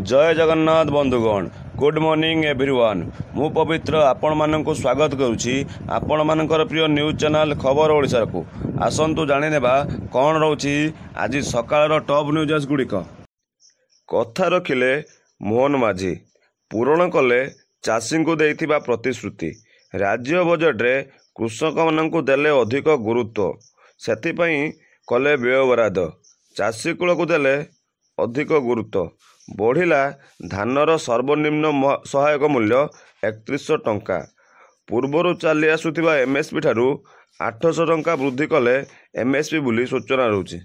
जय जगन्नाथ बंधुगण good morning everyone मु पवित्र आपण माननकु स्वागत करुछि आपण मानकर प्रिय न्यूज चैनल खबर ओडिसा को आसंतु जानि नेबा कोन रहउछि आज सकाळर टॉप न्यूज गुड़िक। कथा रखिले मोहन माझी पूरण कले चाषी को देइथिबा प्रतिश्रुति राज्य बजेट रे कृषक माननकु देले अधिक गुरुत्व सेथिपई कले व्यय बराद चाषी कूल को देले अधिक गुरुत्व बढ़िला धानर सर्वनिम्न सहायक मूल्य 3100 टंका पूर्वर चली आसुथिबा एमएसपी ठारू 800 टंका वृद्धि कले एमएसपी बोली सूचना रहउछि।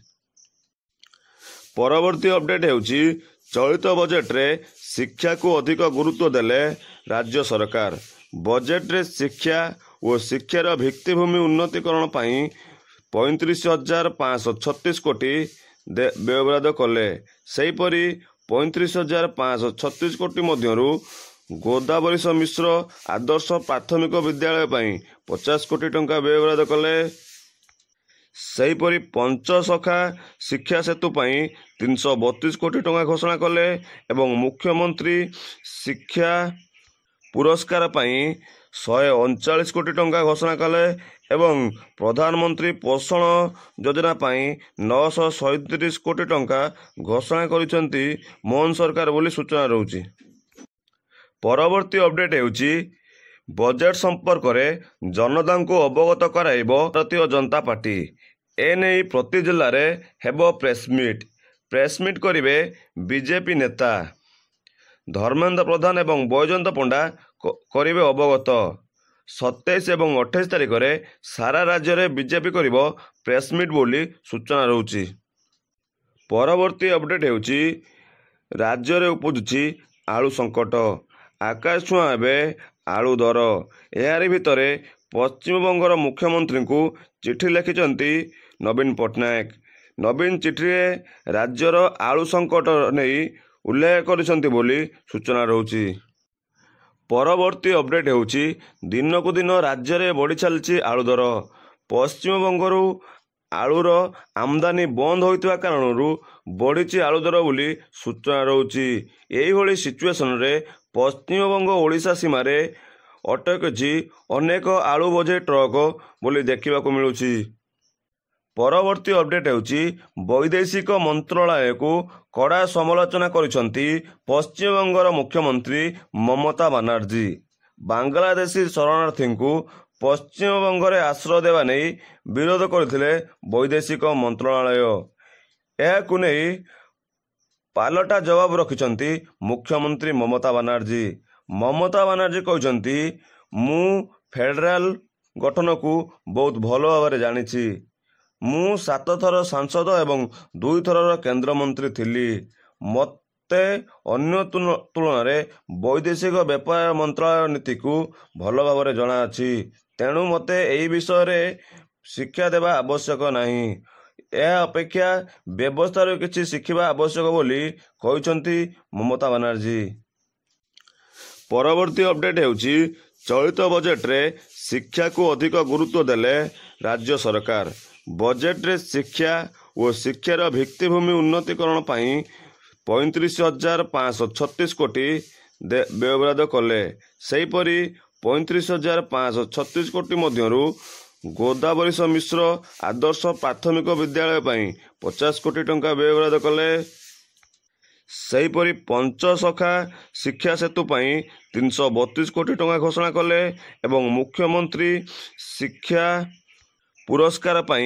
परवर्ती अपडेट हेउछि चलित बजेट रे शिक्षा को अधिक गुरुत्व देले राज्य सरकार बजेट रे शिक्षा और शिक्षार भित्तिभूमि उन्नतीकरण पई 35,536 कोटी व्ययबराद कले सेहीपरि 35,536 कोटी मध्यरु गोदावरी मिश्र आदर्श प्राथमिक विद्यालय पई 50 कोटी टंका व्ययबराद कले सेहीपरि पंचसखा शिक्षा सेतु पई 332 कोटी टंका घोषणा कले एवं मुख्यमंत्री शिक्षा पुरस्कार पई 139 कोटी टंका घोषणा कले एवं प्रधानमंत्री पोषण योजना पई 937 कोटी टंका घोषणा करिसेंती मोहन सरकार बोली सूचना रहउछि। परवर्ती अपडेट हेउछि बजेट संपर्क रे जनता को अवगत कराइबो भारतीय जनता पार्टी एने प्रति जिल्ला रे हेबो प्रेस मीट करिवे बीजेपी नेता धर्मेंद्र प्रधान एवं बैजयंत पंडा करिवे अवगत 27 एवं 28 तारिख में सारा राज्य में बीजेपी करिबो प्रेस मीट बोली सूचना रहउछि। परवर्ती अपडेट हेउछि राज्य में उपजुछि आलू संकट आकाश छुआ हेबे आलू दर यारि भितरे पश्चिमबंगर मुख्यमंत्री को चिठी लिखिचंती नवीन पट्टनायक नवीन चिठी राज्यर आलू संकट नहीं उल्लेख करिसंती बोली सूचना रहउछि। परवर्ती अपडेट हेउछि दिन को दिन राज्य में बढ़ी चलछि आलू दर पश्चिमबंगरू आलूर आमदानी बंद होइतबा कारणरू बढ़ी आलू दर बोली सूचना रहउछि। एही भली सिचुएशन रे पश्चिमबंग ओडिशा सीमा रे अटकछि अनेक आलू बोझे ट्रक बोली देखा मिलुछि। परवर्ती अपडेट हेउछि वैदेशिक मंत्रालय को कड़ा समालोचना करिसंती पश्चिमबंगर मुख्यमंत्री ममता बनर्जी बांग्लादेशी शरणार्थी को पश्चिमबंग रे आश्रय देवा नहीं विरोध करथिले वैदेशिक मंत्रालय एहाकु नहीं पालटा जवाब रखिसंती मुख्यमंत्री ममता बनर्जी कहते मु फेडराल गठन को बहुत भल भाव जानी मु 7 थर सांसद एवं 2 थरर केंद्र मंत्री थिली मते अन्य तुलन में वैदेशिक व्यापार मंत्रालय नीति को भल भाव जना अछि तेणु मते एही विषय रे शिक्षा देवा आवश्यक नहीं यह अपेक्षा व्यवस्था किसी शिखिबा आवश्यक बोली कहते ममता बनर्जी। परवर्ती अपडेट हेउछि चलित बजेट रे शिक्षा को अधिक गुरुत्व देले राज्य सरकार बजेट रे शिक्षा और शिक्षार भित्तिभूमि उन्नतीकरण पई 35,536 कोटी व्ययबराद कले सेहीपरि 35,536 कोटी मध्यरु गोदावरी मिश्र आदर्श प्राथमिक विद्यालय पई 50 कोटी टंका व्ययबराद कले सेहीपरि पंचसखा शिक्षा सेतु पई 332 कोटी टंका घोषणा कले एवं मुख्यमंत्री शिक्षा पुरस्कार पई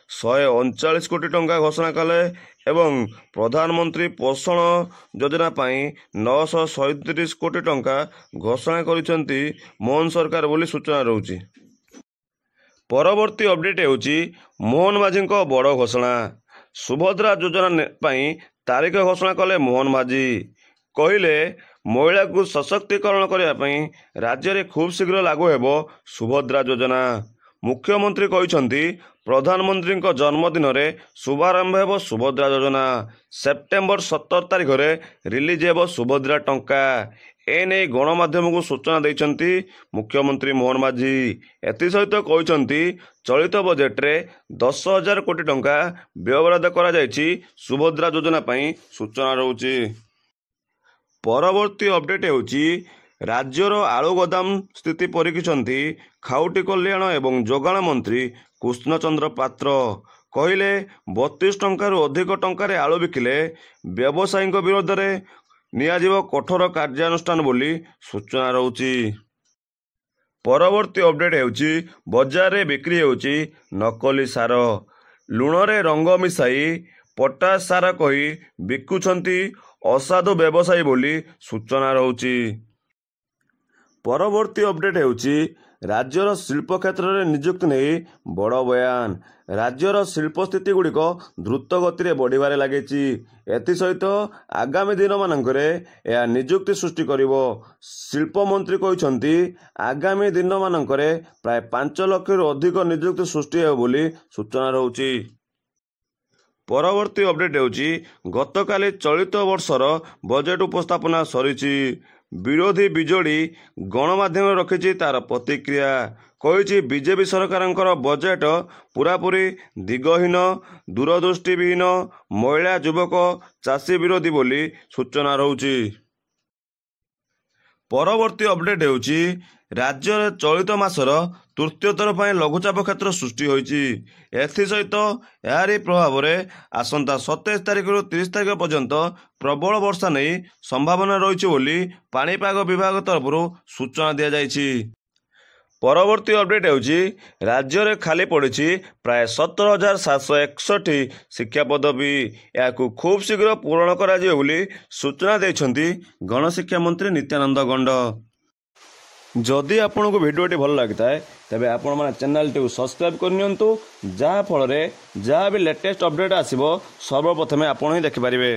139 कोटी टंका घोषणा कले एवं प्रधानमंत्री पोषण योजना पई 937 कोटी टंका घोषणा करिसेंती मोहन सरकार बोली सूचना रहउछि। परवर्ती अपडेट हेउछि मोहन माझी बड़ घोषणा सुभद्रा योजना पई तारीख घोषणा कले मोहन माझी कहिले महिला को सशक्तिकरण करने राज्य में खूब शीघ्र लागू हेबो सुभद्रा योजना मुख्यमंत्री कहते प्रधानमंत्री जन्मदिन में शुभारंभ हेबो सुभद्रा योजना सेप्टेम्बर 17 तारिख में रिलीज हेबो सुभद्रा टंका एने गणमाध्यम को सूचना देइछंती मुख्यमंत्री मोहन माझी एसहित कहते चलित बजेट रे 10,000 कोटी टंका व्ययबराद करा जायछि सुभद्रा योजना पई सूचना रहउछि। ପରବର୍ତ୍ତୀ ଅପଡେଟ୍ ହେଉଛି ରାଜ୍ୟର ଆଳୁ ଗୋଦାମ ସ୍ଥିତି ପରୀକ୍ଷିଛନ୍ତି ଖାଉଟି କଲ୍ୟାଣ ଏବଂ ଯୋଗାଣ ମନ୍ତ୍ରୀ କୃଷ୍ଣଚନ୍ଦ୍ର ପାତ୍ର। କହିଲେ 32 ଟଙ୍କାରୁ ଅଧିକ ଟଙ୍କାରେ ଆଳୁ ବିକିଲେ ବ୍ୟବସାୟୀଙ୍କ ବିରୋଧରେ ନିଆଯିବ କଠୋର କାର୍ଯ୍ୟାନୁଷ୍ଠାନ ବୋଲି ସୂଚନା ରହୁଛି। ପରବର୍ତ୍ତୀ ଅପଡେଟ୍ ହେଉଛି ବଜାରରେ ବିକ୍ରି ହେଉଛି ନକଲି ସାର। ଲୁଣରେ ରଙ୍ଗ ମିଶାଇ ପଟାସ ସାର କହି ବିକୁଛନ୍ତି ଅସାଧୁ ବ୍ୟବସାୟୀ ବୋଲି ସୂଚନା ରହୁଛି। ପରବର୍ତ୍ତୀ ଅପଡେଟ୍ ହେଉଛି ରାଜ୍ୟର ଶିଳ୍ପ କ୍ଷେତ୍ରରେ ନିଯୁକ୍ତି ନେଇ ବଡ଼ ବୟାନ। ରାଜ୍ୟର ଶିଳ୍ପ ସ୍ଥିତି ଗୁଡ଼ିକ ଦ୍ରୁତ ଗତିରେ ବଢ଼ିବାରେ ଲାଗିଛି। ଏଥିସହିତ ଆଗାମୀ ଦିନମାନଙ୍କରେ ଏହା ନିଯୁକ୍ତି ସୃଷ୍ଟି କରିବ। ଶିଳ୍ପମନ୍ତ୍ରୀ କହିଛନ୍ତି ଆଗାମୀ ଦିନମାନଙ୍କରେ ପ୍ରାୟ 5 ଲକ୍ଷରୁ ଅଧିକ ନିଯୁକ୍ତି ସୃଷ୍ଟି ହେବ ବୋଲି ସୂଚନା ରହୁଛି। ପରବର୍ତ୍ତୀ ଅପଡେଟ୍ ହେଉଛି ଗତକାଲି ଚଳିତ ବର୍ଷର ବଜେଟ୍ ଉପସ୍ଥାପନା ସରିଛି। ବିରୋଧୀ ବିଜେଡି ଗଣମାଧ୍ୟମରେ ରଖିଛି ତାର ପ୍ରତିକ୍ରିୟା। କହିଛି ବିଜେପି ସରକାରଙ୍କର ବଜେଟ୍ ପୂରାପୂରି ଦିଗହୀନ, ଦୂରଦୃଷ୍ଟିବିହୀନ, ମହିଳା, ଯୁବକ, ଚାଷୀ ବିରୋଧୀ ବୋଲି ସୂଚନା ରହୁଛି। ପରବର୍ତ୍ତୀ ଅପଡେଟ୍ ହେଉଛି ରାଜ୍ୟରେ ଚଳିତ ମାସର ତୃତୀୟ ଥର ପାଇଁ ଲଘୁଚାପ କ୍ଷେତ୍ର ସୃଷ୍ଟି ହୋଇଛି। ଏଥିସହିତ ଏହାରି ପ୍ରଭାବରେ ଆସନ୍ତା 27 ତାରିଖରୁ 30 ତାରିଖ ପର୍ଯ୍ୟନ୍ତ ପ୍ରବଳ ବର୍ଷା ନେଇ ସମ୍ଭାବନା ରହିଛି ବୋଲି ପାଣିପାଗ ବିଭାଗ ତରଫରୁ ସୂଚନା ଦିଆଯାଇଛି। ପରବର୍ତ୍ତୀ ଅପଡେଟ୍ ହେଉଛି ରାଜ୍ୟରେ ଖାଲି ପଡ଼ିଛି ପ୍ରାୟ 17,761 ଶିକ୍ଷା ପଦବୀ। ଏହାକୁ ଖୁବ୍ ଶୀଘ୍ର ପୂରଣ କରାଯିବ ବୋଲି ସୂଚନା ଦେଇଛନ୍ତି ଗଣଶିକ୍ଷା ମନ୍ତ୍ରୀ ନିତ୍ୟାନନ୍ଦ ଗଣ୍ଡ। ଯଦି ଆପଣଙ୍କୁ ଭିଡ଼ିଓଟି ଭଲ ଲାଗିଥାଏ ତେବେ ଆପଣମାନେ ଚ୍ୟାନେଲଟିକୁ ସବସ୍କ୍ରାଇବ୍ କରିନିଅନ୍ତୁ, ଯାହାଫଳରେ ଯାହା ବି ଲେଟେଷ୍ଟ ଅପଡେଟ୍ ଆସିବ ସର୍ବପ୍ରଥମେ ଆପଣ ହିଁ ଦେଖିପାରିବେ।